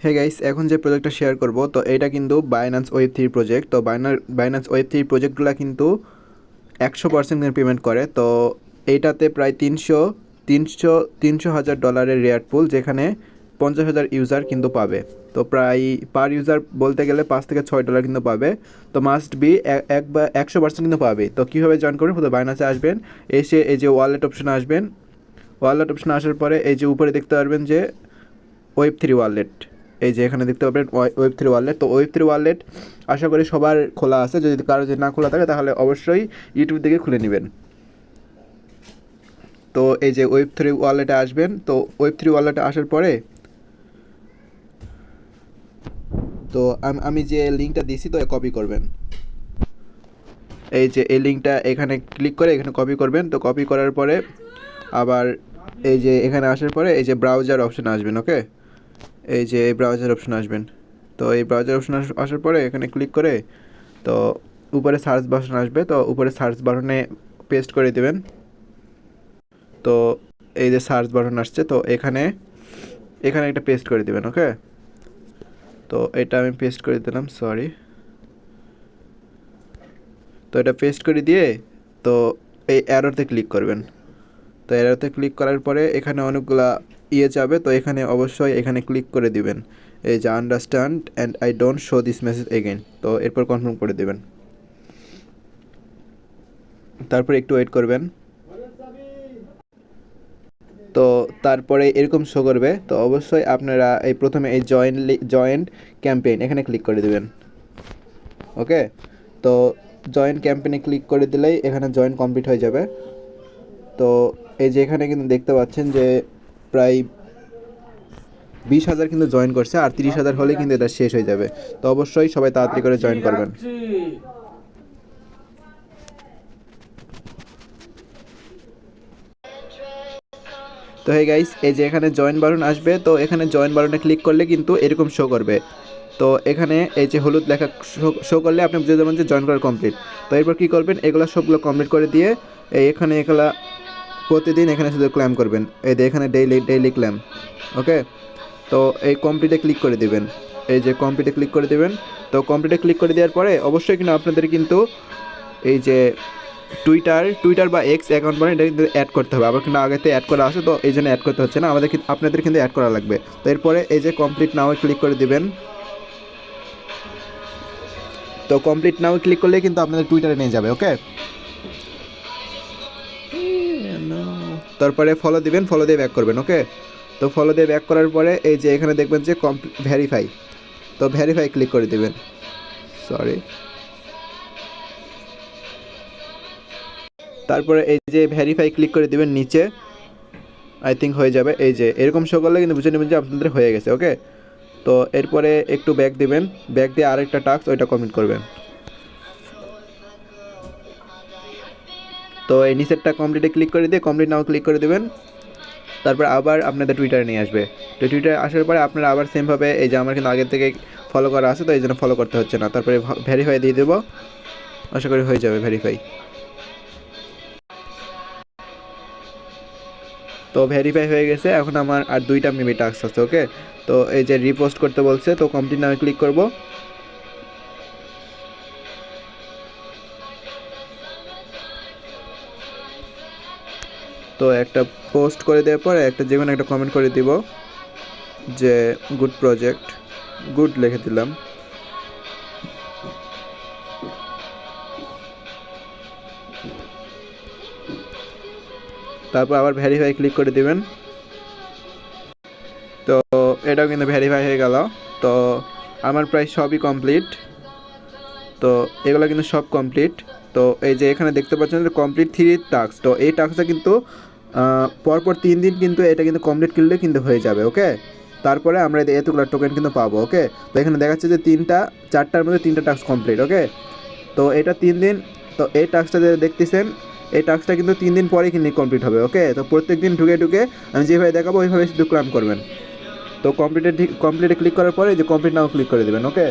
Hey guys, এখন যে প্রজেক্টটা শেয়ার করব তো এটা কিন্তু বাইন্যান্স ওয়েব থ্রি প্রজেক্ট। তো বাইন্যান্স ওয়েব থ্রি প্রজেক্টগুলো কিন্তু 100% পেমেন্ট করে। তো এইটাতে প্রায় তিনশো হাজার ডলারের রেয়ার পুল, যেখানে 50,000 ইউজার কিন্তু পাবে। তো প্রায় পার ইউজার বলতে গেলে $5 থেকে $6 কিন্তু পাবে। তো মাস্ট বি এক বা 100% কিন্তু পাবে। তো কীভাবে জয়েন করবেন? প্রথমে বাইন্যান্সে আসবেন, এসে এই যে ওয়ালেট অপশনে আসবেন। ওয়ালেট অপশনে আসার পরে এই যে উপরে দেখতে পারবেন যে ওয়েব থ্রি ওয়ালেট, এই যে এখানে দেখতে পাবেন ওয়েব থ্রি ওয়ালেট। তো ওয়েব থ্রি ওয়ালেট আশা করি সবার খোলা আছে। যদি কারো যদি না খোলা থাকে তাহলে অবশ্যই ইউটিউব থেকে খুলে নেবেন। তো এই যে ওয়েব থ্রি ওয়ালেটে আসবেন। তো ওয়েব থ্রি ওয়ালেটে আসার পরে তো আমি যে লিঙ্কটা দিছি তো কপি করবেন। এই যে এই লিঙ্কটা এখানে ক্লিক করে এখানে কপি করবেন। তো কপি করার পরে আবার এই যে এখানে আসার পরে এই যে ব্রাউজার অপশানে আসবেন। ওকে, এই যে এই ব্রাউজার অপশানে আসবেন। তো এই ব্রাউজার অপশানে আসার পরে এখানে ক্লিক করে তো উপরে সার্চ বাটন আসবে। তো উপরে সার্চ বাটনে পেস্ট করে দেবেন। তো এই যে সার্চ বাটন আসছে, তো এখানে একটা পেস্ট করে দেবেন। ওকে, তো এটা আমি পেস্ট করে দিলাম, সরি। তো এটা পেস্ট করে দিয়ে তো এই অ্যারোতে ক্লিক করবেন। তো অ্যারোতে ক্লিক করার পরে এখানে অনেকগুলা যাবে। তো এখানে অবশ্যই এখানে ক্লিক করে দিবেন এই যে understand and I don't show this message again. তো এরপর কনফার্ম করে দেবেন। তারপরে একটু ওয়েট করবেন। তো তারপরে এরকম শো করবে। তো অবশ্যই আপনারা এই প্রথমে এই জয়েন্ট ক্যাম্পেইন এখানে ক্লিক করে দেবেন। ওকে, তো জয়েন্ট ক্যাম্পেইনে ক্লিক করে দিলেই এখানে জয়েন কমপ্লিট হয়ে যাবে। তো এই যে এখানে কিন্তু দেখতে পাচ্ছেন যে প্রায় 20,000 কিন্তু জয়েন করছে, আর 30,000 হলে কিন্তু এটা শেষ হয়ে যাবে। তো অবশ্যই সবাই তাড়াতাড়ি করে জয়েন করবেন। তো হে গাইস, এই যে এখানে জয়েন বাটন আসবে। তো এখানে জয়েন বাটনে ক্লিক করলে কিন্তু এরকম শো করবে। তো এখানে এই যে হলুদ লেখা শো করলে আপনি বুঝে যাবেন যে জয়েন করা কমপ্লিট। তো এরপর কী করবেন, এগুলো সবগুলো কমপ্লিট করে দিয়ে এখানে এগুলা প্রতিদিন এখানে শুধু ক্লেম করবেন। এই যে এখানে ডেইলি ক্লেম। ওকে, তো এই কমপ্লিটে ক্লিক করে দেবেন। এই যে কমপ্লিটে ক্লিক করে দেবেন। তো কমপ্লিটে ক্লিক করে দেওয়ার পরে অবশ্যই কিন্তু আপনাদের কিন্তু এই যে টুইটার বা এক্স অ্যাকাউন্ট মানে এটা কিন্তু অ্যাড করতে হবে। আবার কিন্তু আগেতে অ্যাড করা আছে, তো এই জন্য অ্যাড করতে হচ্ছে না, আপনাদের কিন্তু অ্যাড করা লাগবে। তো এরপরে এই যে কমপ্লিট নাও ক্লিক করে দিবেন। তো কমপ্লিট নাও ক্লিক করলে কিন্তু আপনাদের টুইটারে নিয়ে যাবে। ওকে, তারপরে ফলো দিবেন, ফলো দিয়ে ব্যাক করবেন। ওকে, তো ফলো দিয়ে ব্যাক করার পরে এই যে এখানে দেখবেন যে ভেরিফাই। তো ভেরিফাই ক্লিক করে দিবেন, সরি। তারপরে এই যে ভেরিফাই ক্লিক করে দিবেন নিচে, আই থিঙ্ক হয়ে যাবে। এই যে এরকম শো করলে কিন্তু বুঝে নেবেন যে আপনাদের হয়ে গেছে। ওকে, তো এরপরে একটু ব্যাক দিবেন, ব্যাক দিয়ে আরেকটা টাস্ক ওইটা কমপ্লিট করবেন। তো এই নিচেরটা কমপ্লিটে ক্লিক করে দিয়ে কমপ্লিট নাও ক্লিক করে দেবেন। তারপর আবার আপনাদের টুইটারে নিয়ে আসবে। তো টুইটারে আসার পরে আপনারা আবার সেমভাবে এই যে আমার কিন্তু আগের থেকে ফলো করা আছে, তো এই জন্য ফলো করতে হচ্ছে না। তারপরে ভেরিফাই দিয়ে দেবো, আশা করি হয়ে যাবে ভেরিফাই। তো ভেরিফাই হয়ে গেছে। এখন আমার আর 2টা মেবি টাস্ক আছে। ওকে, তো এই যে রিপোস্ট করতে বলছে, তো কমপ্লিট নামে ক্লিক করব। তো একটা পোস্ট করে দেওয়ার পরে একটা যে কোনো একটা কমেন্ট করে দিব যে গুড প্রজেক্ট, গুড লিখে দিলাম। তারপর আবার ভেরিফাই ক্লিক করে দিবেন। তো এটাও কিন্তু ভেরিফাই হয়ে গেল। তো আমার প্রায় সবই কমপ্লিট। তো এগুলো কিন্তু সব কমপ্লিট। তো এই যে এখানে দেখতে পাচ্ছেন যে কমপ্লিট 3 টাস্ক। তো এই টাস্কটা কিন্তু পরপর 3 দিন কিন্তু এটা কিন্তু কমপ্লিট করলে কিন্তু হয়ে যাবে। ওকে, তারপরে আমরা এতগুলো টোকেন কিন্তু পাবো। ওকে, তো এখানে দেখাচ্ছে যে 4টার মধ্যে 3টা টাস্ক কমপ্লিট। ওকে, তো এটা 3 দিন। তো এই টাস্কটা যে দেখতেছেন, এই টাস্কটা কিন্তু 3 দিন পরেই কিন্তু কমপ্লিট হবে। ওকে, তো প্রত্যেক দিন ঢুকে আমি যেভাবে দেখাবো ওইভাবে শুধু ক্লাম করবেন। তো কমপ্লিটে ক্লিক করার পরে যে কমপ্লিট নাও ক্লিক করে দেবেন। ওকে,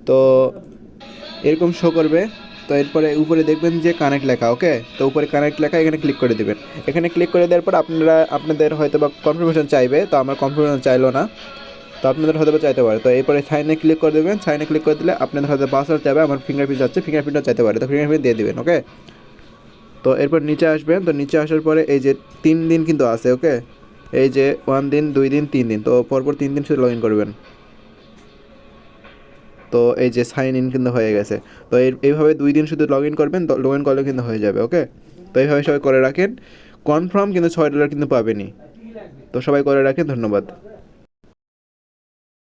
তো এরকম শো করবে। তো এরপরে উপরে দেখবেন যে কানেক্ট লেখা, ওকে। তো উপরে কানেক্ট লেখা, এখানে ক্লিক করে দেবেন। এখানে ক্লিক করে দেওয়ার পর আপনাদের হয়তো বা কনফার্মেশন চাইবে, তো আমার কনফার্মেশন চাইলো না, তো আপনাদের হয়তো বা চাইতে পারে। তো এরপরে সাইনে ক্লিক করে দেবেন। সাইনে ক্লিক করে দিলে আপনাদের হয়তো পাসওয়ার্ড চাইবে, আমার ফিঙ্গারপ্রিন্ট যাচ্ছে, ফিঙ্গারপ্রিন্টও চাইতে পারে, তো ফিঙ্গারপ্রিন্ট দিয়ে দেবেন, ওকে। তো এরপর নিচে আসবেন। তো নিচে আসার পরে এই যে 3 দিন কিন্তু আছে, ওকে। এই যে 1 দিন, 2 দিন, 3 দিন, তো পরপর 3 দিন শুধু লগ ইন করবেন। তো এই যে সাইন ইন কিন্তু হয়ে গেছে। তো এইভাবে 2 দিন শুধু লগ ইন করবেন, লগ ইন করলে কিন্তু হয়ে যাবে, ওকে। তো এইভাবে সবাই করে রাখেন। কনফার্ম কিন্তু $6 কিন্তু পাবেনই। তো সবাই করে রাখেন, ধন্যবাদ।